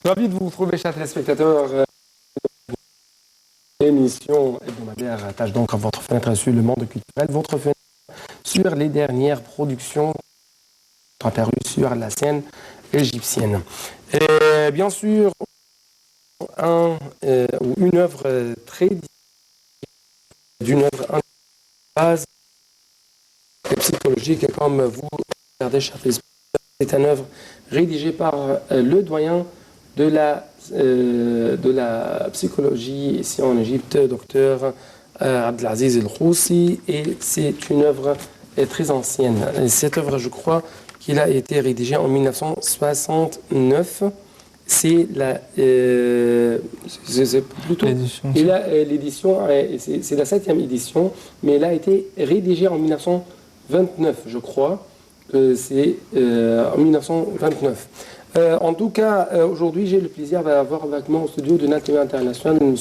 Ravi de vous retrouver, chers téléspectateurs. Émission hebdomadaire attache donc à votre fenêtre sur le monde culturel, votre fenêtre sur les dernières productions apparues sur la scène égyptienne. Et bien sûr, une œuvre très d'une œuvre base psychologique, comme vous regardez, chers téléspectateurs, c'est une œuvre rédigée par le doyen de la psychologie ici en Égypte, docteur Abdelaziz El-Khoussi, et c'est une œuvre très ancienne. Et cette œuvre, je crois qu'il a été rédigée en 1969. C'est plutôt l'édition, c'est la 7e édition, mais elle a été rédigée en 1929, je crois. C'est en 1929. En tout cas, aujourd'hui, j'ai le plaisir d'avoir avec moi au studio de NAL TV International M.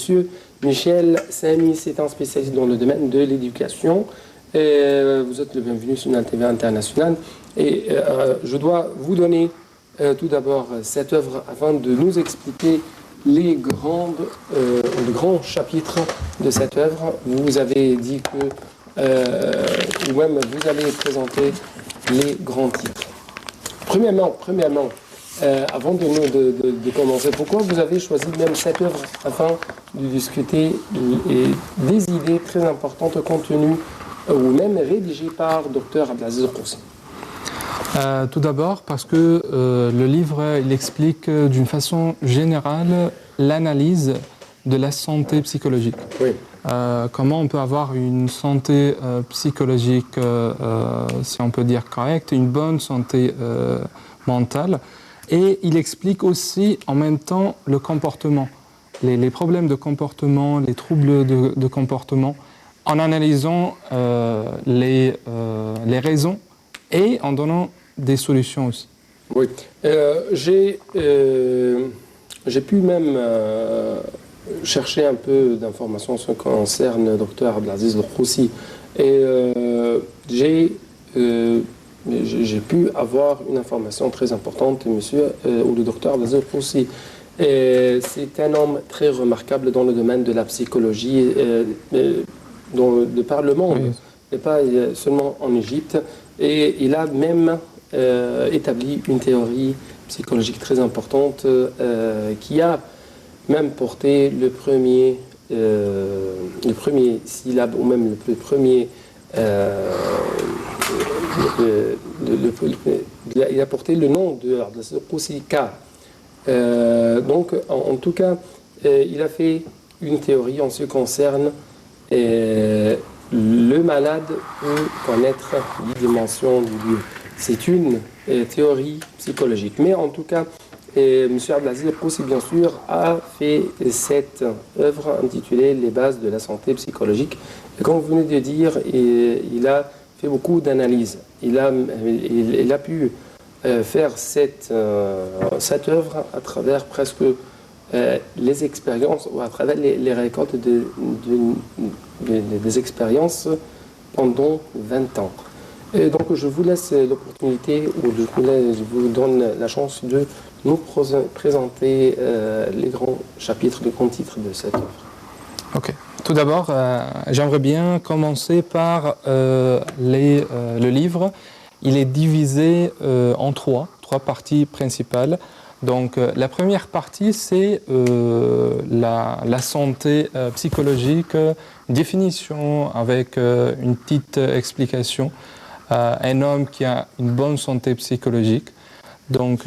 Michel Sami. C'est un spécialiste dans le domaine de l'éducation. Vous êtes le bienvenu sur NAL TV International. Et je dois vous donner tout d'abord cette œuvre afin de nous expliquer les grands chapitres de cette œuvre. Vous avez dit que, ou même vous allez présenter les grands titres. Premièrement, avant de commencer, pourquoi vous avez choisi même cette œuvre afin de discuter des idées très importantes contenues ou même rédigées par Dr Abdelaziz El-Khoussi? Tout d'abord parce que le livre il explique d'une façon générale l'analyse de la santé psychologique. Oui. Comment on peut avoir une santé psychologique, si on peut dire correcte, une bonne santé mentale. Et il explique aussi en même temps le comportement, les problèmes de comportement, les troubles de comportement, en analysant les raisons et en donnant des solutions aussi. Oui. J'ai pu même chercher un peu d'informations en ce qui concerne le docteur Abdelaziz El-Khoussi. Et j'ai pu avoir une information très importante, monsieur, ou le docteur Abdelaziz El-Khoussi. C'est un homme très remarquable dans le domaine de la psychologie, de par le monde, oui. Et pas seulement en Égypte. Et il a même établi une théorie psychologique très importante qui a même porté le premier syllabe, ou même le premier... il a porté le nom de Abdelaziz El-Khoussi K. Donc, en tout cas, il a fait une théorie en ce qui concerne le malade peut connaître les dimensions du lieu. C'est une théorie psychologique. Mais en tout cas, M. Abdelaziz El-Khoussi, bien sûr, a fait cette œuvre intitulée « Les bases de la santé psychologique ». Et comme vous venez de dire, il a fait beaucoup d'analyses. Il a pu faire cette œuvre à travers presque les expériences, ou à travers les récoltes des expériences pendant 20 ans. Et donc je vous laisse l'opportunité, ou je vous donne la chance de nous présenter les grands chapitres, les grands titres de cette œuvre. Ok. Tout d'abord, j'aimerais bien commencer par le livre. Il est divisé en trois parties principales. Donc, la première partie, c'est la santé psychologique, définition avec une petite explication. Un homme qui a une bonne santé psychologique. Donc,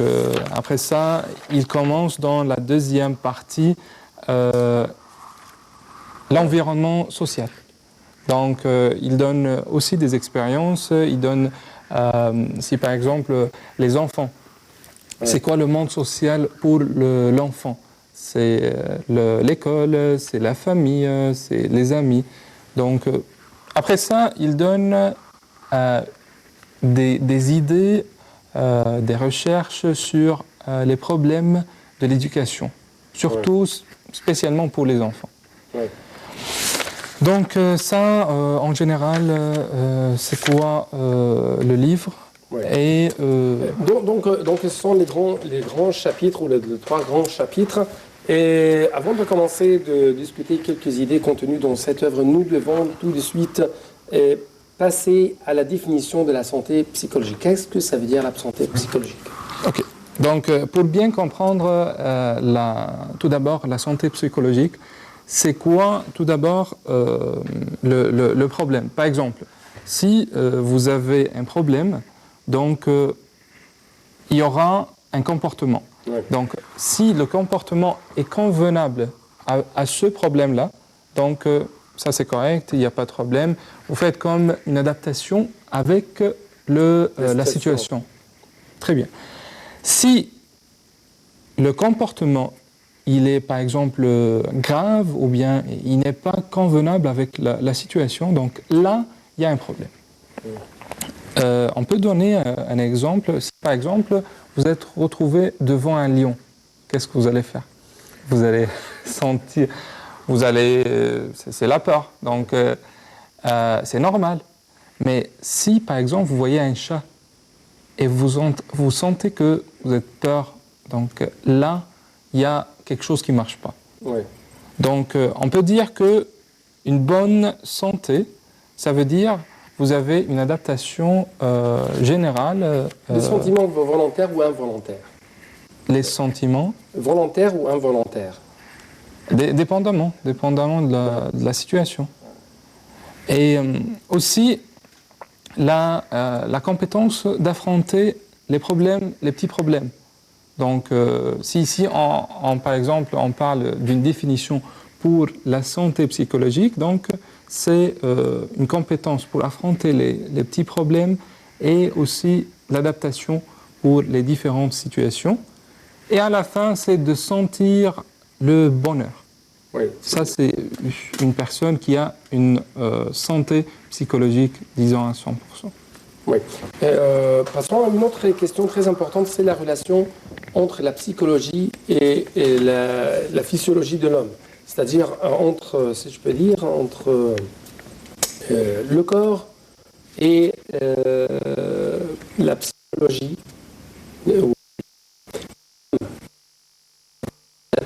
après ça, il commence dans la deuxième partie l'environnement social. Donc, il donne aussi des expériences. Il donne, si par exemple, les enfants. Ouais. C'est quoi le monde social pour l'enfant? C'est l'école, c'est la famille, c'est les amis. Donc, après ça, il donne des idées, des recherches sur les problèmes de l'éducation, surtout ouais. Spécialement pour les enfants. Ouais. Donc ça, en général, c'est quoi le livre? Et, donc, ce sont les grands chapitres, ou les trois grands chapitres. Et avant de commencer de discuter quelques idées contenues dans cette œuvre, nous devons tout de suite passer à la définition de la santé psychologique. Qu'est-ce que ça veut dire la santé psychologique? Ok. Donc, pour bien comprendre tout d'abord la santé psychologique, c'est quoi tout d'abord le problème? Par exemple, si vous avez un problème, donc il y aura un comportement. Ouais. Donc, si le comportement est convenable à ce problème-là, donc ça c'est correct, il n'y a pas de problème. Vous faites comme une adaptation avec la situation. Très bien. Si le comportement, il est par exemple grave ou bien il n'est pas convenable avec la situation, donc là, il y a un problème. On peut donner un exemple. Si par exemple, vous êtes retrouvé devant un lion, qu'est-ce que vous allez faire? Vous allez sentir, c'est la peur, donc c'est normal. Mais si par exemple vous voyez un chat et vous sentez que vous êtes peur, donc là, il y a quelque chose qui ne marche pas. Ouais. Donc on peut dire que une bonne santé, ça veut dire vous avez une adaptation générale. Les sentiments volontaires ou involontaires? Les sentiments volontaires ou involontaires? Dépendamment de la situation. Et aussi la compétence d'affronter les problèmes, les petits problèmes. Donc, si par exemple, on parle d'une définition pour la santé psychologique, donc c'est une compétence pour affronter les petits problèmes et aussi l'adaptation pour les différentes situations. Et à la fin, c'est de sentir le bonheur. Oui. Ça, c'est une personne qui a une santé psychologique, disons, à 100%. Oui. Passons à une autre question très importante, c'est la relation entre la psychologie et la physiologie de l'homme. C'est-à-dire entre, si je peux dire, entre le corps et la psychologie,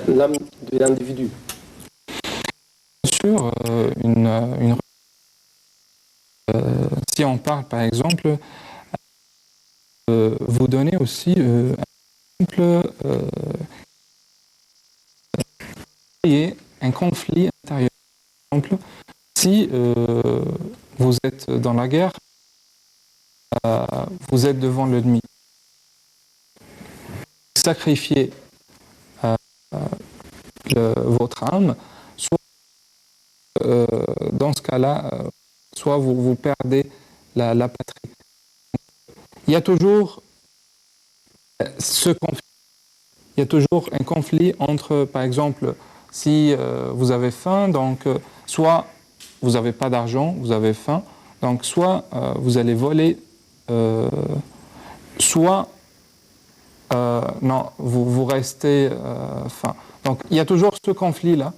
l'âme de l'individu. Bien sûr, si on parle par exemple, vous donnez aussi un exemple, un conflit intérieur. Par exemple, si vous êtes dans la guerre, vous êtes devant l'ennemi. Sacrifiez votre âme, soit dans ce cas-là, soit vous perdez la patrie. Il y a toujours ce conflit. Il y a toujours un conflit entre, par exemple, si vous avez faim, donc soit vous n'avez pas d'argent, vous avez faim, donc soit vous allez voler, soit non, vous restez faim. Donc il y a toujours ce conflit-là.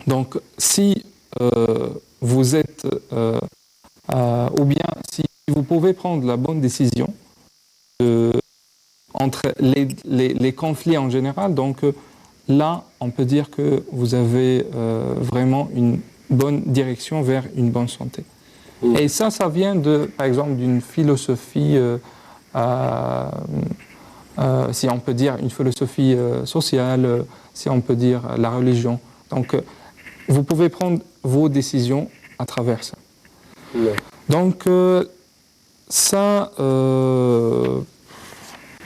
Donc si vous êtes, ou bien si vous pouvez prendre la bonne décision entre les conflits en général, donc là on peut dire que vous avez vraiment une bonne direction vers une bonne santé. Et ça vient par exemple d'une philosophie, si on peut dire une philosophie sociale, si on peut dire la religion. Donc vous pouvez prendre vos décisions à travers ça. Ouais. Donc ça,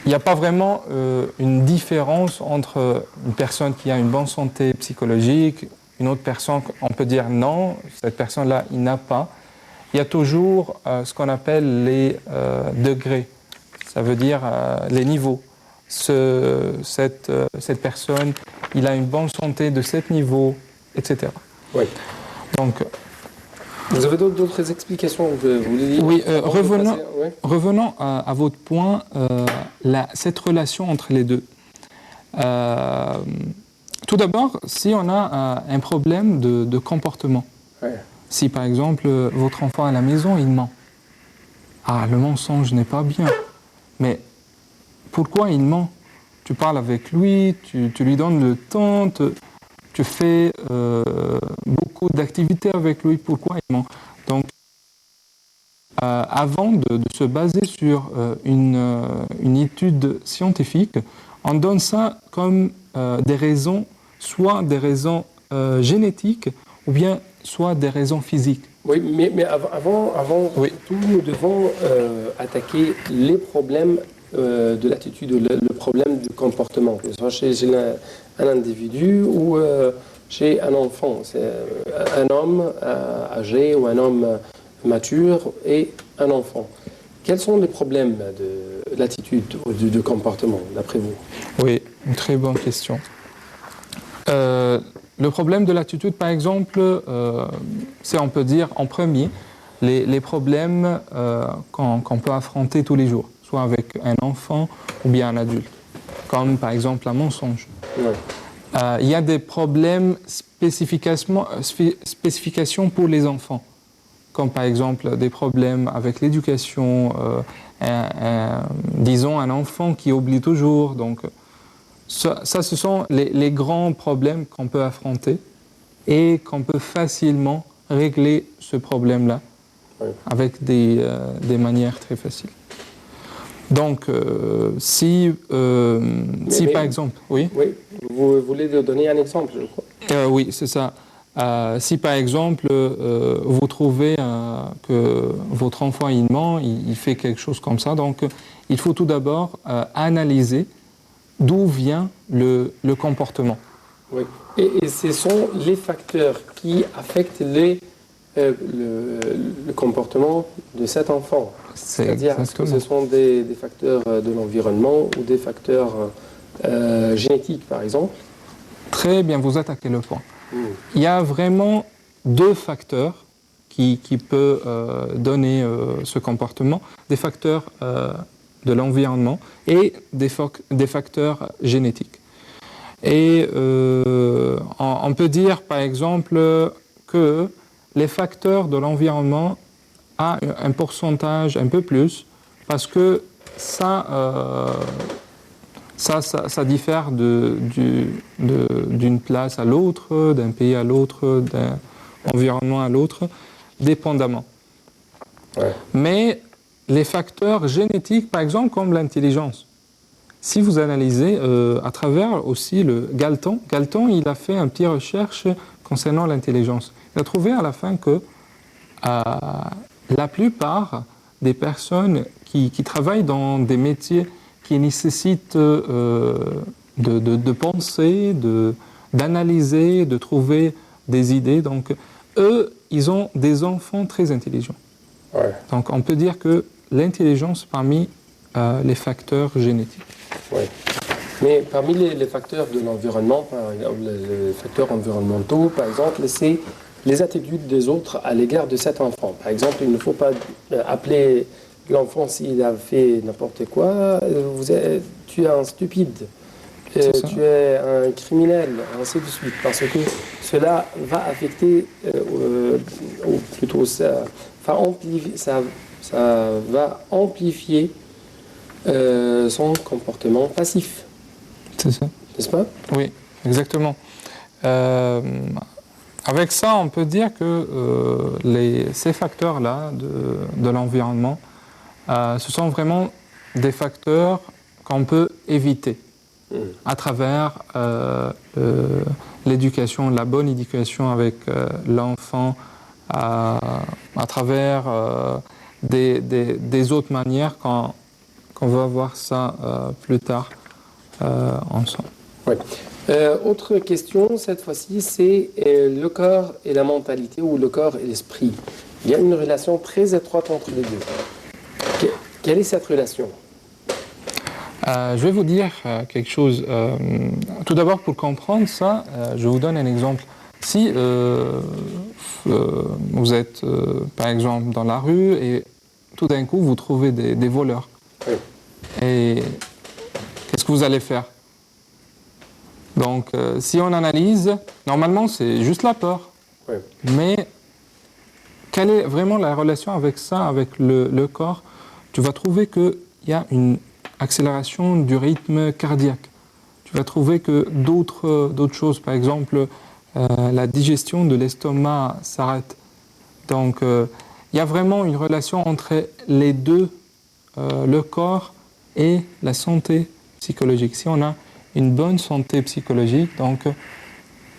il n'y a pas vraiment une différence entre une personne qui a une bonne santé psychologique, une autre personne, on peut dire non, cette personne-là, il n'a pas. Il y a toujours ce qu'on appelle les degrés, ça veut dire les niveaux. Cette personne, il a une bonne santé de cet niveau, etc. Oui. Donc, vous avez d'autres explications vous voulez dire? Oui, revenons à votre point, cette relation entre les deux. Tout d'abord, si on a un problème de comportement, ouais. Si par exemple votre enfant à la maison, il ment, ah, le mensonge n'est pas bien. Mais pourquoi il ment? Tu parles avec lui, tu lui donnes le temps, tu fais beaucoup d'activités avec lui. Pourquoi il ment? Donc, avant de se baser sur une étude scientifique, on donne ça comme des raisons, soit des raisons génétiques ou bien soit des raisons physiques. Oui, mais avant Oui. tout, nous devons attaquer les problèmes de l'attitude, le problème du comportement, que ce soit chez un individu ou chez un enfant. C'est un homme âgé ou un homme mature et un enfant. Quels sont les problèmes de l'attitude ou du comportement, d'après vous? Oui, une très bonne question. Le problème de l'attitude, par exemple, c'est, on peut dire, en premier, les problèmes qu'on peut affronter tous les jours, soit avec un enfant ou bien un adulte, comme par exemple un mensonge. Ouais. Il y a des problèmes spécifications pour les enfants, comme par exemple des problèmes avec l'éducation, disons un enfant qui oublie toujours. Donc, ça ce sont les grands problèmes qu'on peut affronter et qu'on peut facilement régler ce problème-là avec des manières très faciles. Donc, si par exemple... Oui, oui, vous voulez donner un exemple, je crois. oui, c'est ça. Si par exemple, vous trouvez que votre enfant il ment, il fait quelque chose comme ça, donc il faut tout d'abord analyser d'où vient le comportement. Oui. Et ce sont les facteurs qui affectent le comportement de cet enfant. C'est-à-dire, est-ce que ce sont des facteurs de l'environnement ou des facteurs génétiques, par exemple? Très bien, vous attaquez le point. Il y a vraiment deux facteurs qui peuvent donner ce comportement, des facteurs de l'environnement et des facteurs génétiques. Et on peut dire par exemple que les facteurs de l'environnement ont un pourcentage un peu plus parce que ça diffère d'une place à l'autre, d'un pays à l'autre, d'un environnement à l'autre, dépendamment. Ouais. Mais les facteurs génétiques, par exemple, comme l'intelligence, si vous analysez à travers aussi le Galton, il a fait une petite recherche concernant l'intelligence. Il a trouvé à la fin que la plupart des personnes qui travaillent dans des métiers qui nécessitent de penser, d'analyser, de trouver des idées. Donc, eux, ils ont des enfants très intelligents. Ouais. Donc, on peut dire que l'intelligence parmi les facteurs génétiques. Ouais. Mais parmi les facteurs de l'environnement, par exemple, les facteurs environnementaux, par exemple, c'est les attitudes des autres à l'égard de cet enfant. Par exemple, il ne faut pas appeler l'enfant s'il a fait n'importe quoi, tu es un stupide, tu es un criminel, ainsi de suite, parce que cela va affecter, ou plutôt ça va amplifier son comportement passif. C'est ça. N'est-ce pas? Oui, exactement. Avec ça, on peut dire que ces facteurs-là de l'environnement, ce sont vraiment des facteurs qu'on peut éviter à travers l'éducation, la bonne éducation avec l'enfant, à travers des autres manières qu'on va voir ça plus tard ensemble. Ouais. Autre question, cette fois-ci, c'est le corps et la mentalité, ou le corps et l'esprit. Il y a une relation très étroite entre les deux. Quelle est cette relation? Je vais vous dire quelque chose. Tout d'abord, pour comprendre ça, je vous donne un exemple. Si vous êtes, par exemple, dans la rue et tout d'un coup, vous trouvez des voleurs. Oui. Et qu'est-ce que vous allez faire? Donc, si on analyse, normalement, c'est juste la peur. Oui. Mais quelle est vraiment la relation avec ça, avec le corps? Tu vas trouver qu'il y a une accélération du rythme cardiaque. Tu vas trouver que d'autres choses, par exemple, la digestion de l'estomac s'arrête. Donc, il y a vraiment une relation entre les deux, le corps et la santé psychologique. Si on a une bonne santé psychologique, donc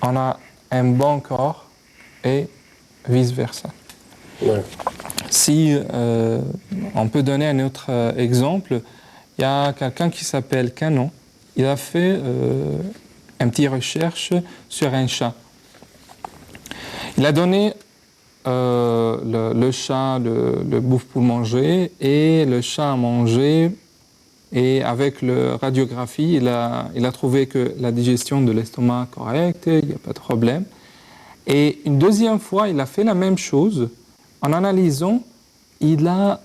on a un bon corps et vice-versa. Ouais. Si on peut donner un autre exemple, il y a quelqu'un qui s'appelle Canon. Il a fait une petite recherche sur un chat. Il a donné le chat le bouffe pour manger et le chat a mangé. Et avec la radiographie, il a trouvé que la digestion de l'estomac est correcte, il n'y a pas de problème. Et une deuxième fois, il a fait la même chose. En analysant, il a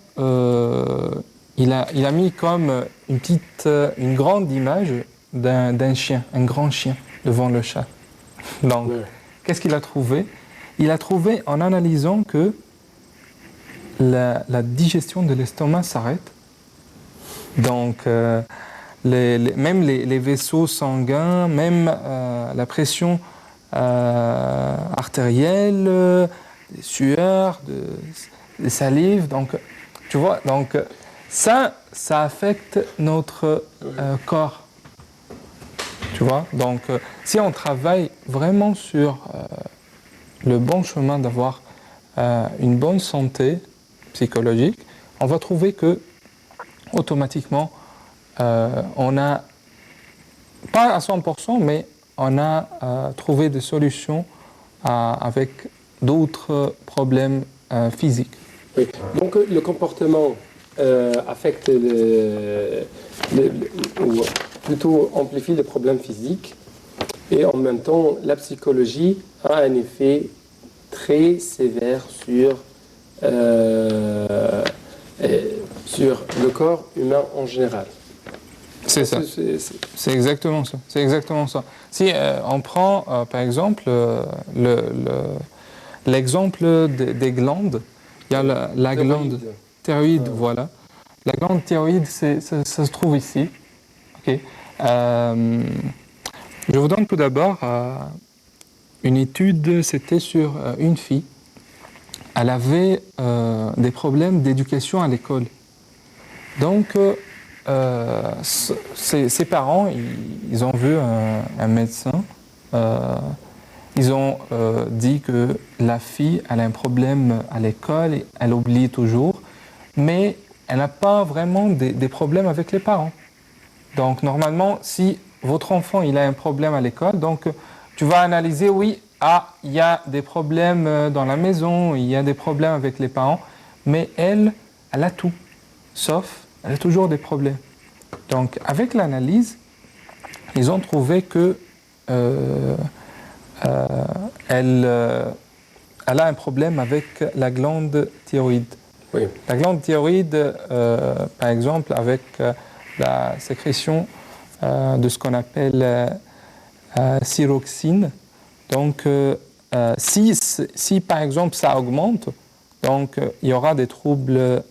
mis comme une grande image d'un chien, un grand chien devant le chat. Donc, qu'est-ce qu'il a trouvé? Il a trouvé en analysant que la digestion de l'estomac s'arrête. Donc, même les vaisseaux sanguins, même la pression artérielle, des sueurs, des salives. Donc, tu vois, donc, ça affecte notre corps. Tu vois, donc, si on travaille vraiment sur le bon chemin d'avoir une bonne santé psychologique, on va trouver que automatiquement, on a, pas à 100%, mais on a trouvé des solutions avec d'autres problèmes physiques. Oui. Donc le comportement affecte ou plutôt amplifie les problèmes physiques et en même temps la psychologie a un effet très sévère sur le corps humain en général. C'est ça. C'est exactement ça. C'est exactement ça. Si on prend par exemple l'exemple des glandes, il y a la glande thyroïde, voilà. La glande thyroïde, ça se trouve ici. Okay. Je vous donne tout d'abord une étude, c'était sur une fille. Elle avait des problèmes d'éducation à l'école. Donc, ses parents, ils ont vu un médecin. Ils ont dit que la fille, elle a un problème à l'école, elle oublie toujours, mais elle n'a pas vraiment des problèmes avec les parents. Donc, normalement, si votre enfant il a un problème à l'école, donc tu vas analyser, oui, il y a des problèmes dans la maison, il y a des problèmes avec les parents, mais elle a tout, sauf elle a toujours des problèmes. Donc, avec l'analyse, ils ont trouvé que elle a un problème avec la glande thyroïde. Oui. La glande thyroïde, par exemple, avec la sécrétion de ce qu'on appelle thyroxine. Donc, si par exemple ça augmente, donc il y aura des troubles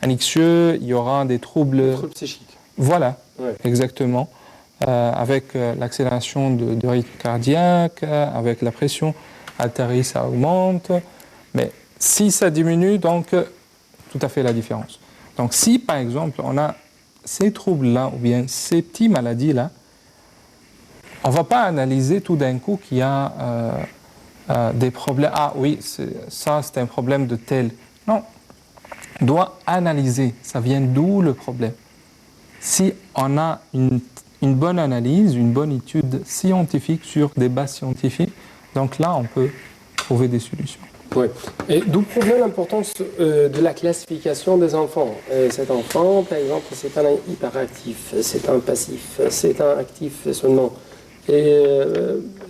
anxieux, il y aura des troubles psychiques. Voilà, ouais. Exactement. Avec l'accélération de rythme cardiaque, avec la pression artérielle, ça augmente. Mais si ça diminue, donc tout à fait la différence. Donc si par exemple on a ces troubles-là ou bien ces petites maladies-là, on ne va pas analyser tout d'un coup qu'il y a des problèmes. Ah oui, ça c'est un problème de tel. Non, on doit analyser. Ça vient d'où le problème? Si on a une bonne analyse, une bonne étude scientifique sur des bases scientifiques, donc là on peut trouver des solutions. Oui. Et d'où provient l'importance de la classification des enfants. Cet enfant, par exemple, c'est un hyperactif, c'est un passif, c'est un actif seulement.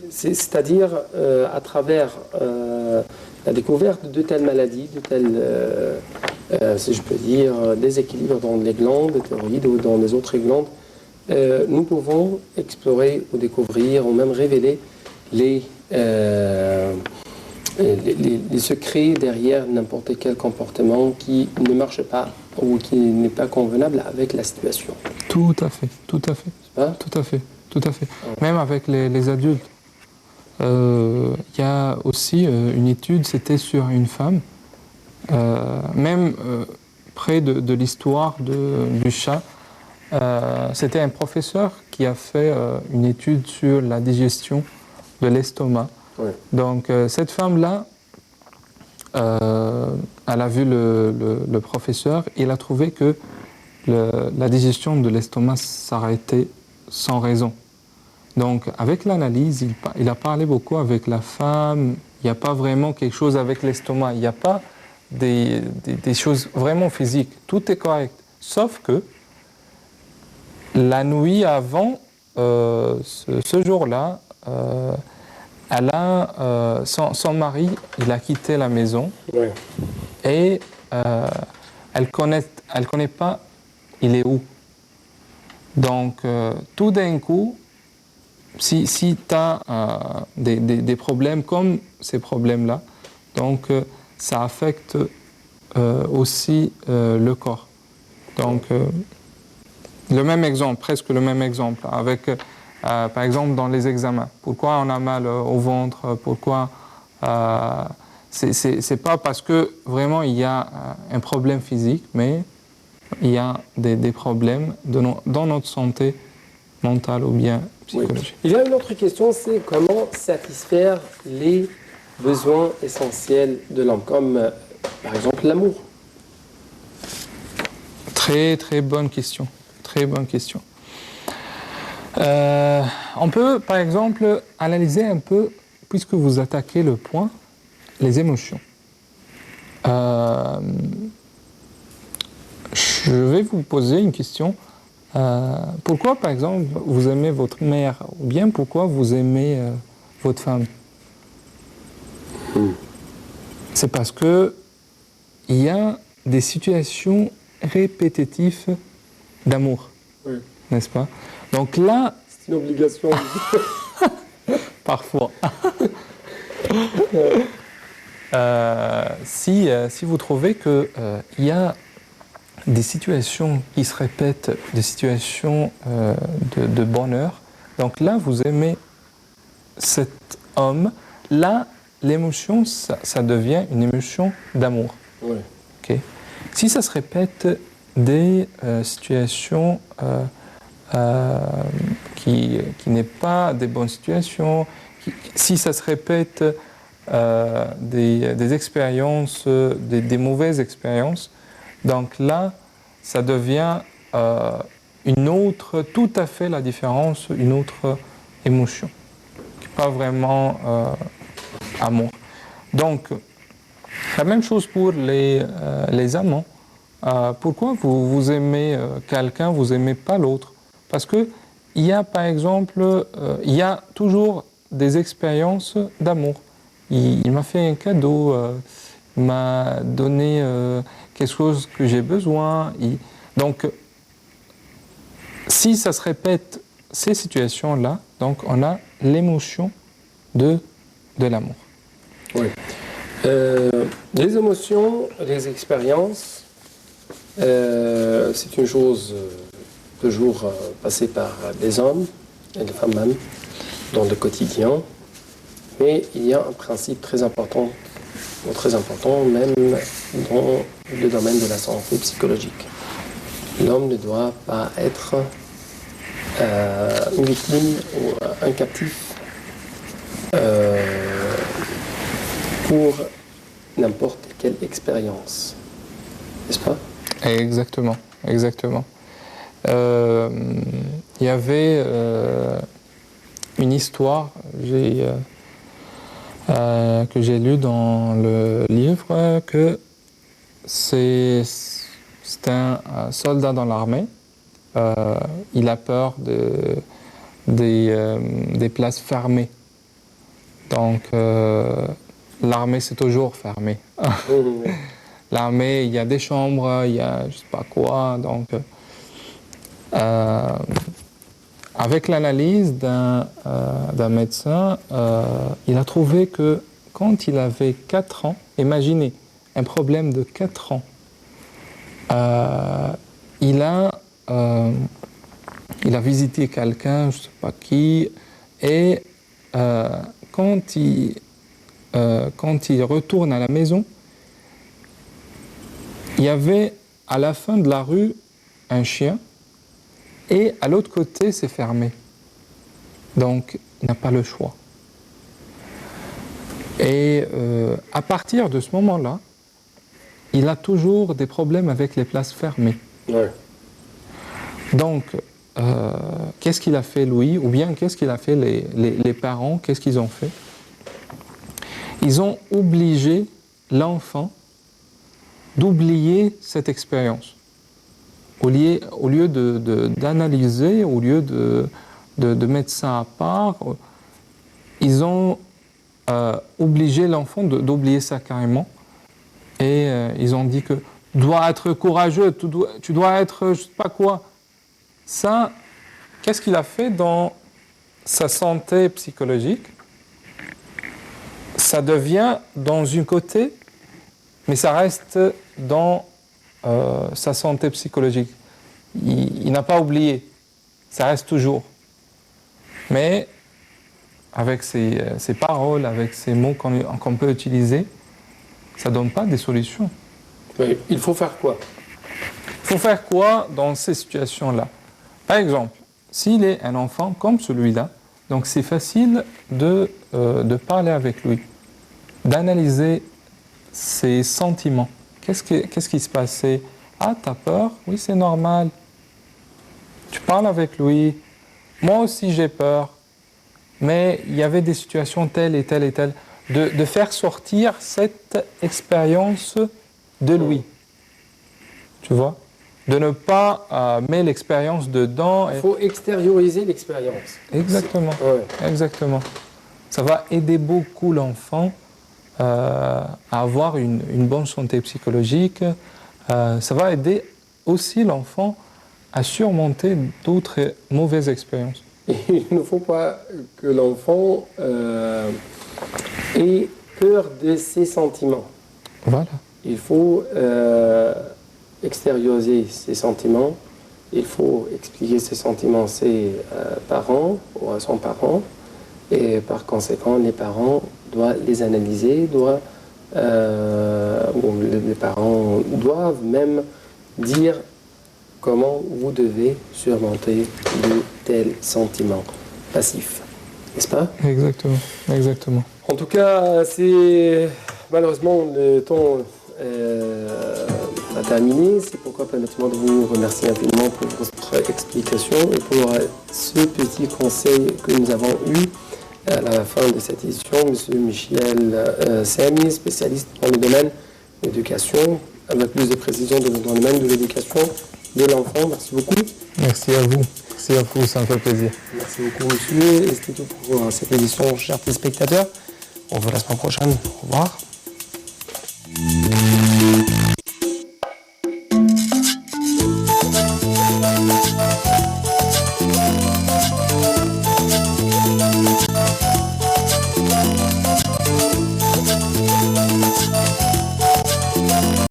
C'est-à-dire à travers la découverte de telles maladies, de tels, si je peux dire, déséquilibres dans les glandes thyroïdes ou dans les autres glandes, nous pouvons explorer ou découvrir ou même révéler les secrets derrière n'importe quel comportement qui ne marche pas ou qui n'est pas convenable avec la situation. Tout à fait, tout à fait, Pas tout à fait, tout à fait. Même avec les adultes. Il y a aussi une étude, c'était sur une femme, même près de l'histoire du chat. C'était un professeur qui a fait une étude sur la digestion de l'estomac. Ouais. Donc cette femme-là, elle a vu le professeur et il a trouvé que la digestion de l'estomac s'arrêtait sans raison. Donc avec l'analyse, il a parlé beaucoup avec la femme. Il n'y a pas vraiment quelque chose avec l'estomac. Il n'y a pas des choses vraiment physiques. Tout est correct. Sauf que la nuit avant ce jour-là, son mari, il a quitté la maison. Ouais. Et elle connaît pas il est où. Donc tout d'un coup, si tu as des problèmes comme ces problèmes-là, donc ça affecte aussi le corps. Donc le même exemple, presque le même exemple, avec par exemple dans les examens. Pourquoi on a mal au ventre? Pourquoi c'est pas parce que vraiment il y a un problème physique, mais il y a des problèmes dans notre santé mentale ou bien psychologique. Oui. Il y a une autre question, c'est comment satisfaire les besoins essentiels de l'homme, comme par exemple l'amour. Très très bonne question. Très bonne question. On peut par exemple analyser un peu, puisque vous attaquez le point, les émotions. Je vais vous poser une question. Pourquoi, par exemple, vous aimez votre mère ou bien pourquoi vous aimez votre femme? C'est parce que il y a des situations répétitives d'amour, n'est-ce pas? Donc là, c'est une obligation. Parfois. Si vous trouvez qu'il y a des situations qui se répètent, des situations de bonheur, donc là, vous aimez cet homme, là, l'émotion, ça devient une émotion d'amour. Ouais. Okay. Si ça se répète des situations qui n'est pas des bonnes situations, si ça se répète des expériences, des mauvaises expériences, donc là, ça devient une autre, tout à fait la différence, une autre émotion, qui n'est pas vraiment amour. Donc, la même chose pour les amants. Pourquoi vous aimez quelqu'un, vous n'aimez pas l'autre? Parce qu'il y a, par exemple, il y a toujours des expériences d'amour. Il m'a fait un cadeau, il m'a donné quelque chose que j'ai besoin. Donc, si ça se répète, ces situations-là, donc on a l'émotion de l'amour. Oui. Les émotions, les expériences, c'est une chose toujours passée par les hommes et les femmes même dans le quotidien, mais il y a un principe très important même dans le domaine de la santé psychologique. L'homme ne doit pas être une victime ou un captif pour n'importe quelle expérience, n'est-ce pas? Exactement, exactement. Il y avait une histoire que j'ai lue dans le livre, que c'est un soldat dans l'armée. Il a peur des places fermées. Donc, l'armée, c'est toujours fermé. L'armée, il y a des chambres, il y a je ne sais pas quoi. Donc, avec l'analyse d'un médecin, il a trouvé que quand il avait 4 ans, imaginez, un problème de 4 ans, il a visité quelqu'un, je ne sais pas qui, et quand il retourne à la maison, il y avait à la fin de la rue un chien, et à l'autre côté, c'est fermé. Donc, il n'a pas le choix. Et à partir de ce moment-là, il a toujours des problèmes avec les places fermées. Ouais. Donc, qu'est-ce qu'il a fait Louis, ou bien qu'est-ce qu'il a fait les parents, qu'est-ce qu'ils ont fait? Ils ont obligé l'enfant d'oublier cette expérience. Au lieu d'analyser, au lieu de mettre ça à part, ils ont obligé l'enfant d'oublier ça carrément. Et ils ont dit que tu dois être courageux, tu dois être je ne sais pas quoi. Ça, qu'est-ce qu'il a fait dans sa santé psychologique? Ça devient dans un côté, mais ça reste dans sa santé psychologique. Il n'a pas oublié, ça reste toujours. Mais avec ses paroles, avec ces mots qu'on peut utiliser, ça ne donne pas des solutions. Oui, il faut faire quoi? Il faut faire quoi dans ces situations-là? Par exemple, s'il est un enfant comme celui-là, donc c'est facile de parler avec lui, d'analyser ses sentiments. Qu'est-ce qui se passait? Ah, t'as peur? Oui, c'est normal. Tu parles avec lui. Moi aussi, j'ai peur. Mais il y avait des situations telles et telles et telles. De faire sortir cette expérience de lui. Tu vois? De ne pas mettre l'expérience dedans. Il faut extérioriser l'expérience. Exactement. Ouais. Exactement. Ça va aider beaucoup l'enfant à avoir une bonne santé psychologique. Ça va aider aussi l'enfant à surmonter d'autres mauvaises expériences. Il ne faut pas que l'enfant ait peur de ses sentiments. Voilà. Il faut extérioriser ses sentiments. Il faut expliquer ses sentiments à ses parents ou à son parent. Et par conséquent, les parents doivent les analyser, les parents doivent même dire comment vous devez surmonter de tels sentiments passifs. N'est-ce pas? Exactement, exactement. En tout cas, c'est malheureusement le temps a terminé. C'est pourquoi permettez-moi de vous remercier infiniment pour votre explication et pour ce petit conseil que nous avons eu à la fin de cette édition. Monsieur Michel Sami, spécialiste dans le domaine de l'éducation, avec plus de précision dans le domaine de l'éducation de l'enfant. Merci beaucoup. Merci à vous. Merci à vous, ça me fait plaisir. Merci beaucoup, monsieur. Et c'était tout pour cette édition, chers téléspectateurs. On se voit la semaine prochaine. Au revoir.